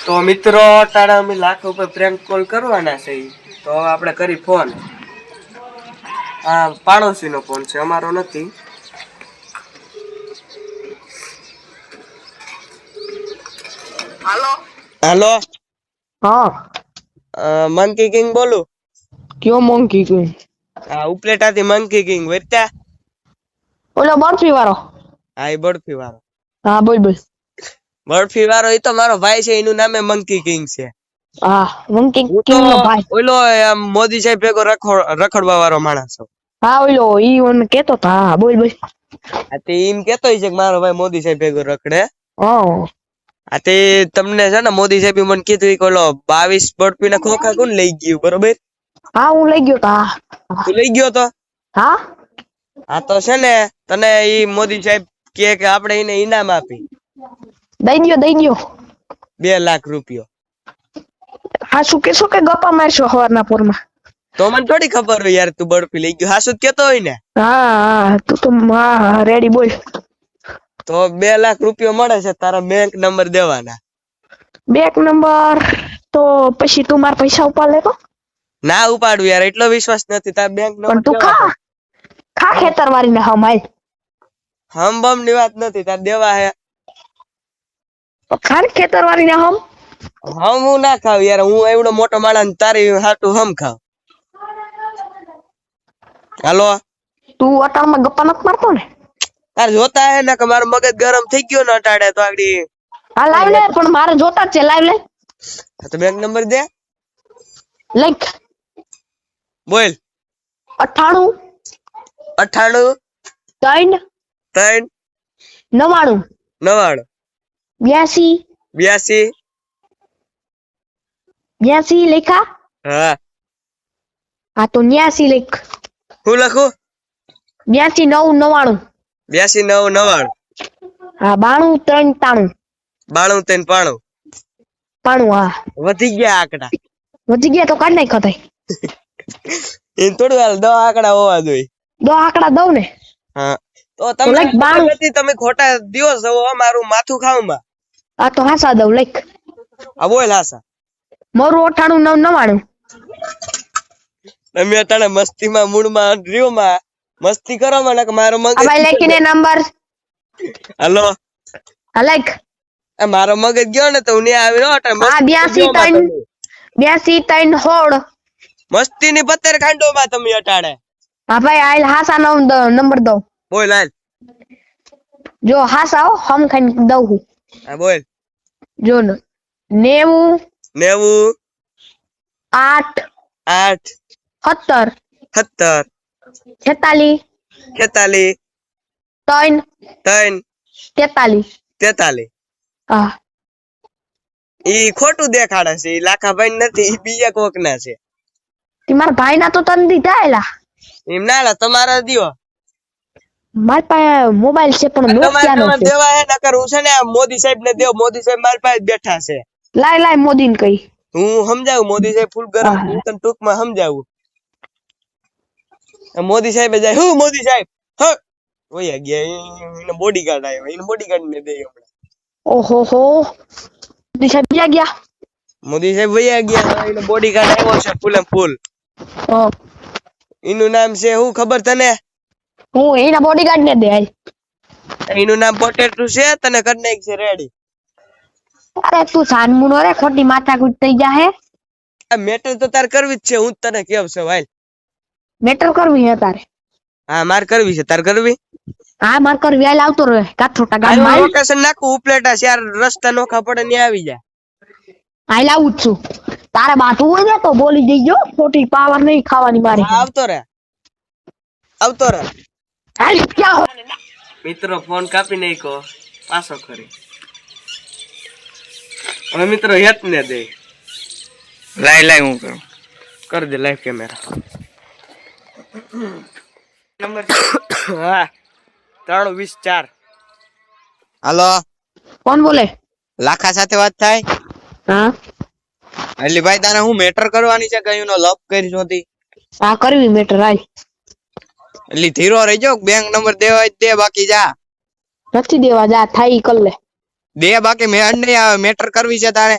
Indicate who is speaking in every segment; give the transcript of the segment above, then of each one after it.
Speaker 1: તો મિત્રો તારા અમે લાખ ઉપર પ્રેન્ક કોલ કરવાના છે તો આપણે કરી ફોન પાડોશીનો ફોન છે અમારો નથી
Speaker 2: हेलो
Speaker 1: हेलो
Speaker 2: हाँ
Speaker 1: मंकी किंग बोलू
Speaker 2: क्यों मंकी क्यों
Speaker 1: ઉપલેટાથી મંકી કિંગ વેચતા
Speaker 2: ઓલો બરફી વાળો
Speaker 1: હા એ બરફી વાળો
Speaker 2: હા બોલ બોલ
Speaker 1: બરફી વાળો એ તો મારો ભાઈ છે એનું નામે મંકી કિંગ છે
Speaker 2: હા મંકી
Speaker 1: હું તો
Speaker 2: કિંગ નો ભાઈ
Speaker 1: ઓલો આમ મોદી સાહેબ ભેગો રખડવા વાળો માણસ છું
Speaker 2: હા ઓલો ઈ મને કેતો તા હા બોલ બોલ
Speaker 1: તે એમ કેતો છે કે મારો ભાઈ મોદી સાહેબ ભેગો રખડે
Speaker 2: હા
Speaker 1: તે તમને છે ને મોદી સાહેબ મને કીધું કે ઓલો 22 બરફી ના ખોખા કોણ લઈ ગયું બરોબર
Speaker 2: હા હું લઈ ગયો તા
Speaker 1: તું લઈ ગયો તો
Speaker 2: હા
Speaker 1: હા તો છે ને તને ઈ મોદી સાહેબ કે આપણે એને ઇનામ આપી
Speaker 2: દઈ ગયો
Speaker 1: 2 લાખ રૂપિયો
Speaker 2: હા શું કેશો કે ગપ્પા મારશો હવારના પોરમાં
Speaker 1: તો મને થોડી ખબર હોય યાર તું બરફી લઈ ગયો હાસુ કેતો હોય ને
Speaker 2: હા તું તો હા રેડી બોલ
Speaker 1: તો 2 લાખ રૂપિયો મળે છે તારા બેંક નંબર દેવાના
Speaker 2: બેંક નંબર તો પછી તું મારા પૈસા ઉપાડ લેતો
Speaker 1: ના ઉપાડું યાર એટલો વિશ્વાસ નથી તારા બેંક
Speaker 2: પણ
Speaker 1: નંબર
Speaker 2: તું
Speaker 1: દેવા
Speaker 2: ખા ખા ખેતર વાળીને હમાય
Speaker 1: હમ બમ ની વાત નથી તાર દેવા હે
Speaker 2: ખા ખેતર વાળીને હમ
Speaker 1: હું ના ખાવ યાર હું એવડો મોટો માણસ તારી હાટું હમ ખાવ હાલો
Speaker 2: તું અટાણમાં ગપ્પા નથી મારતો ને
Speaker 1: તાર જોતા હે ને કે મારો મગજ ગરમ થઈ ગયો ને અટાડે તો આગળી
Speaker 2: હા લાઈવ લે પણ મારે જોતા જ છે લાઈવ લે
Speaker 1: તો બેંક નંબર દે
Speaker 2: લખ
Speaker 1: બોલ
Speaker 2: 98
Speaker 1: 98
Speaker 2: 3
Speaker 1: 3
Speaker 2: 99
Speaker 1: 99
Speaker 2: 82
Speaker 1: 82
Speaker 2: 82 લેખા
Speaker 1: હા
Speaker 2: હા તો 89 લેખ
Speaker 1: હું લખું
Speaker 2: 82 9 99
Speaker 1: 82 9 99
Speaker 2: હા 92 3 93
Speaker 1: 92 3
Speaker 2: 95 હા
Speaker 1: વધી ગયા આંકડા
Speaker 2: વધી ગયા તો કાઢ નાખ થાય
Speaker 1: એ થોડું હાલ 10 આંકડા હોવા જોઈએ
Speaker 2: દો આંકડા દઉં ને
Speaker 1: હા તો તમને
Speaker 2: લખ
Speaker 1: ખબર
Speaker 2: 92
Speaker 1: નથી તમે ખોટા દિયો છો મારું માથું ખાવમાં
Speaker 2: હા તો હાસા દઉં લખ
Speaker 1: આ બોલ હાસા
Speaker 2: મારું 98 9
Speaker 1: તમે અટાણે મસ્તીમાં મૂડમાં ડ્રીવમાં મસ્તી કરો મને કે મારો મગજ
Speaker 2: આ ભાઈ લખીને નંબર
Speaker 1: હાલો
Speaker 2: હા લખ
Speaker 1: મારો મગજ ગયો ને તો હું ત્યાં આવી
Speaker 2: હા 82 3 હોડ
Speaker 1: મસ્તી ની 72 ખાંડો માં તમે અટાણે
Speaker 2: હા ભાઈ આઈલ હાસા નંબર દઉં
Speaker 1: બોલ હાલ
Speaker 2: જો હાસા હમ ખાઈને દઉં હું
Speaker 1: હા બોલ
Speaker 2: જો 90
Speaker 1: 90
Speaker 2: 8
Speaker 1: 8
Speaker 2: 17
Speaker 1: 17
Speaker 2: 46
Speaker 1: 46
Speaker 2: 3
Speaker 1: 3
Speaker 2: 43
Speaker 1: 43
Speaker 2: હા
Speaker 1: ઈ ખોટું દેખાડે છે ઈ લાખાભાઈ નથી ઈ બીજા કોક ના છે
Speaker 2: તે મારા ભાઈ ના તો તને દીધા એલા
Speaker 1: એમ ના તમારા દિયો
Speaker 2: મારી પાસે મોબાઈલ છે પણ નોકિયા નો છે
Speaker 1: દેવા હે નકર હું છે ને મોદી સાહેબ ને દેવ મોદી સાહેબ મારી પાસે બેઠા છે
Speaker 2: લાય મોદી ને કઈ
Speaker 1: હું સમજાવું મોદી સાહેબ ફૂલ ગરમ હું તને ટૂંકમાં સમજાવું મોદી સાહેબ જાય હું મોદી સાહેબ હ ઓય ગયા એને બોડીગાર્ડ આવ્યો એને બોડીગાર્ડ ને દે હમણાં
Speaker 2: ઓહો હો મોદી સાહેબ ગયા
Speaker 1: મોદી સાહેબ વયા ગયા એને બોડીગાર્ડ આવ્યો છે ફૂલ ફૂલ એનું નામ છે હું ખબર તને
Speaker 2: હું એના બોડીગાર્ડ ને દે
Speaker 1: એનું નામ પોટેટુ છે તને કરી નાખ છે રેડી
Speaker 2: અરે તું સાનમુનો રે ખોટી માથાકૂટ થઈ જાહે
Speaker 1: આ મેટર તો તાર કરવી જ છે હું તને કેવ છે ભાઈ
Speaker 2: મેટર કરવી હે તારે
Speaker 1: હા માર કરવી છે તાર કરવી
Speaker 2: હા માર કરવી હાલ આવતો રહે કાઠોટા ગામ માં
Speaker 1: લોકેશન નાખું ઉપલેટા ચાર રસ્તા નોખા પડે ને આવી જા
Speaker 2: હાલ આવું છું તારે બાથું હોય ને તો બોલી દેજો ખોટી પાવર નહીં ખાવાની મારી
Speaker 1: આવતો રે
Speaker 2: હાલ ક્યાં
Speaker 1: મિત્રો ફોન કાપી નાખો પાછો કરી હવે મિત્રો હેત ને દે લાઈ હું કરું કરી દે લાઈવ કેમેરા નંબર હા 324 હાલો
Speaker 2: કોણ બોલે
Speaker 1: લાખા સાથે વાત થાય
Speaker 2: હા
Speaker 1: એટલે ભાઈ તારે હું મેટર કરવાની છે કયું નો લપ કરી હતી
Speaker 2: આ કરવી મેટર હાલ
Speaker 1: એટલે ધીરો રહેજો બેંક નંબર દેવાય દે બાકી જા
Speaker 2: નથી દેવા જા થાય કર લે
Speaker 1: દે બાકી મેળ નહીં આવે મેટર કરવી છે તારે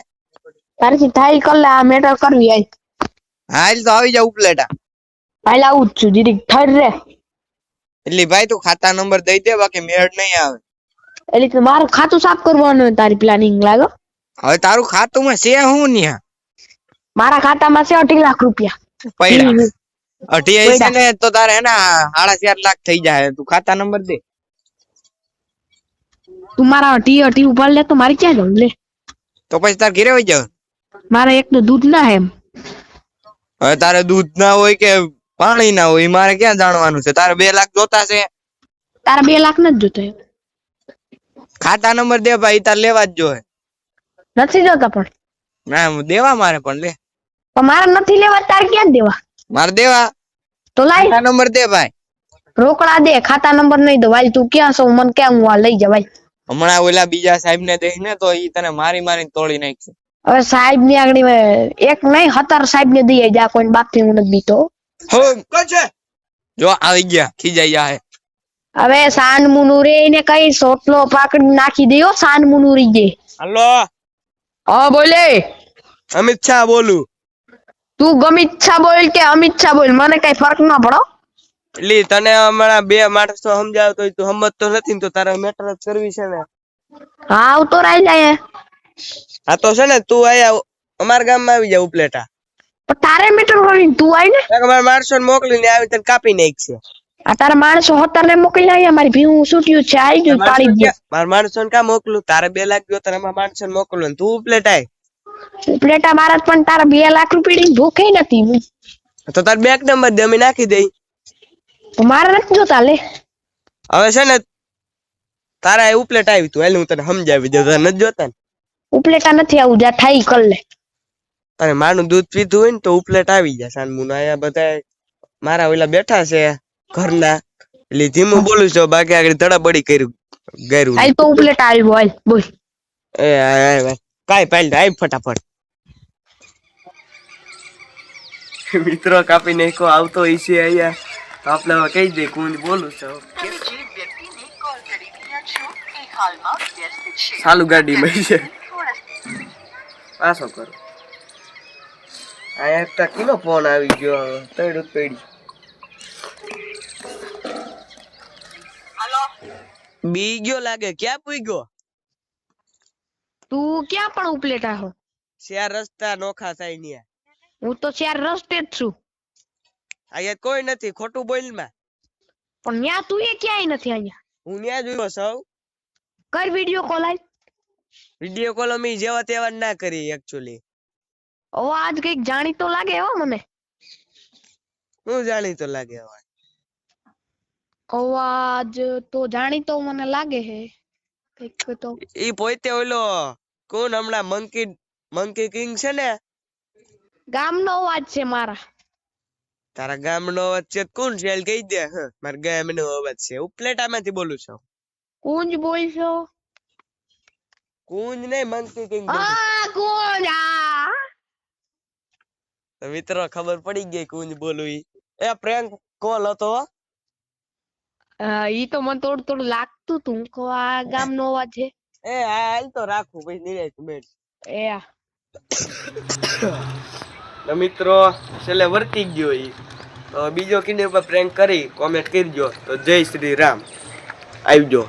Speaker 2: તારીથી થાય કર લે, આ મેટર કરવી આય.
Speaker 1: હાલ તો આવી જા ઉપલેટા.
Speaker 2: હાલ આવું જ છું જીરીક ઠર રે.
Speaker 1: એટલે ભાઈ તું ખાતા નંબર દઈ દે, બાકી મેળ નહીં આવે.
Speaker 2: એટલે તો મારું ખાતું સાફ કરવાનું તારી પ્લાનિંગ લાગો.
Speaker 1: હવે તારું ખાતું માં છે હું ન્યા?
Speaker 2: મારા ખાતામાં છે 2.5 લાખ રૂપિયા
Speaker 1: પૈડા 28 છે ને તો તારે એના 4.5 લાખ થઈ જાય. તું ખાતા નંબર દે.
Speaker 2: તું મારા ટી ઉપર લે તો મારી ક્યાં જાવ લે.
Speaker 1: તો પછી તાર ઘરે વઈ જાવ.
Speaker 2: મારે એક તો દૂધ ના હે.
Speaker 1: હવે તારે દૂધ ના હોય કે પાણી ના હોય મારે ક્યાં જાણવાનું છે? તારે 2 લાખ જોતા છે?
Speaker 2: તારા 2 લાખ નથી જોતો.
Speaker 1: ખાતા નંબર દે ભાઈ, તાર લેવા જ જોઈએ.
Speaker 2: નથી જોતા પણ
Speaker 1: ના દેવા મારે પણ લે.
Speaker 2: પણ મારે નથી લેવા, તારે ક્યાં દેવા?
Speaker 1: મારે દેવા.
Speaker 2: તો લાય
Speaker 1: ખાતા નંબર દે ભાઈ.
Speaker 2: રોકડા દે, ખાતા નંબર નહીં દો ભાઈ. તું ક્યાં છો? મને કેમ હું આ લઈ જા ભાઈ.
Speaker 1: હમણાં ઓલા બીજા સાહેબ ને દઈ ને તો ઈ તને મારી મારીને તોડી નાખશે.
Speaker 2: હવે સાહેબ ની આગળ એક નહીં 17 સાહેબ ને દઈ જા. કોઈ બાપ થી હું નથી બીતો.
Speaker 1: જો આવી ગયા ખીજાઈ જાય.
Speaker 2: હવે સાન મુનુરી ને કઈ સોટલો પાકડી નાખી દેયો. સાન મુનુરી દે.
Speaker 1: હાલો
Speaker 2: હા બોલે.
Speaker 1: અમિત શાહ બોલું.
Speaker 2: તું ગમિત શાહ બોલ કે અમિત શાહ બોલ, મને કઈ ફરક ના પડો.
Speaker 1: એટલે તને હમણાં 2 માણસો સમજાવ તો તું સમજતો નથી તો તારે મેટર જ કરવી છે ને.
Speaker 2: હા આવતો રાઈ જાય.
Speaker 1: હા તો છે ને તું આયા અમારા ગામમાં આવી જા ઉપલેટા.
Speaker 2: પણ તારે મેટર કરવી, તું આય ને.
Speaker 1: અમારા માણસો ને મોકલીને આવી તને કાપી નાખશે.
Speaker 2: આ તારા માણસો 17 ને મોકલી આવ્યા. મારી ભીવું છૂટ્યું છે, આવી ગયું પાડી દે.
Speaker 1: મારા માણસો ને કા મોકલું? તારે 2 લાખ જો તારે અમારા માણસો ને મોકલું. તું ઉપલેટા
Speaker 2: ઉપલેટા મારા પણ તારા 2 લાખ રૂપિયા ની ભૂખે નથી.
Speaker 1: તો તાર બેંક નંબર દે, અમે નાખી દઈ.
Speaker 2: મારે નથી જોતા લે.
Speaker 1: હવે છે ને તારા ઉપલેટ આવી તું એટલે હું તને સમજાવી દઉં. તને નથી જોતા ને?
Speaker 2: ઉપલેટા નથી આવું, જા થાય કર લે.
Speaker 1: અને માનું દૂધ પીધું હોય ને તો ઉપલેટ આવી જાય. સાનમુન આયા બધા મારા ઓલા બેઠા છે ઘરના, એટલે ધીમું બોલું છું. બાકી આગળ ધડાબડી કર્યું ગેરું.
Speaker 2: આઈ તો ઉપલેટા આવી બોલ બોલ.
Speaker 1: એ કાઈ પાલ આવ ફટાફટ. મિત્રો કાપી નાખો આવતો હોય છે અહીંયા. તો આપણે હવે કહી દે કોણ બોલું છું. ચાલુ ગાડીમાં છે. પાછો કરો. આ એક કિલો ફોન આવી ગયો. તડું પડી. બી ગયો લાગે. ક્યાં પૂઈ ગયો?
Speaker 2: તું ક્યાં પણ ઉપલેટા હો?
Speaker 1: શેર રસ્તા નોખા થાય ને.
Speaker 2: હું તો ચાર રસ્તે જ છું.
Speaker 1: અહીંયા કોઈ નથી, ખોટું બોલ માં.
Speaker 2: પણ ન્યા તું એ ક્યાંય નથી. અહીંયા
Speaker 1: હું ન્યા જોયો સૌ.
Speaker 2: કર વિડિયો કોલ. આય
Speaker 1: વિડિયો કોલ અમે જેવા તેવા ના કરી એક્ચ્યુઅલી.
Speaker 2: ઓ આજ કઈક જાણીતો લાગે હો મને.
Speaker 1: હું જાણીતો લાગે હવે?
Speaker 2: અવાજ તો જાણીતો મને લાગે હે કઈક તો.
Speaker 1: ઈ પોતે ઓલો કોણ હમણાં મંકી કિંગ છે ને?
Speaker 2: ગામનો અવાજ છે મારા.
Speaker 1: તારા ગામનો અવાજ છે? કોણ છે કહી દે. મારા ગામનો અવાજ છે. ઉપલેટામાંથી બોલું છું.
Speaker 2: કુંજ બોલ છો?
Speaker 1: કુંજ નહીં, મંકી કિંગ.
Speaker 2: આ કુંજ.
Speaker 1: તો મિત્રો ખબર પડી ગઈ કુંજ બોલું. એ પ્રેન્ક કોલ હતો.
Speaker 2: ઈ તો મને થોડું લાગતું તું કે આ ગામનો અવાજ છે.
Speaker 1: એ હાલ તો રાખું પછી નિરાશ બેઠ. એ મિત્રો છેલ્લે વર્તી ગયો. ઈ તો બીજો કિડનેપ પર પ્રેન્ક કરી કોમેન્ટ કરજો. તો જય શ્રી રામ. આવજો.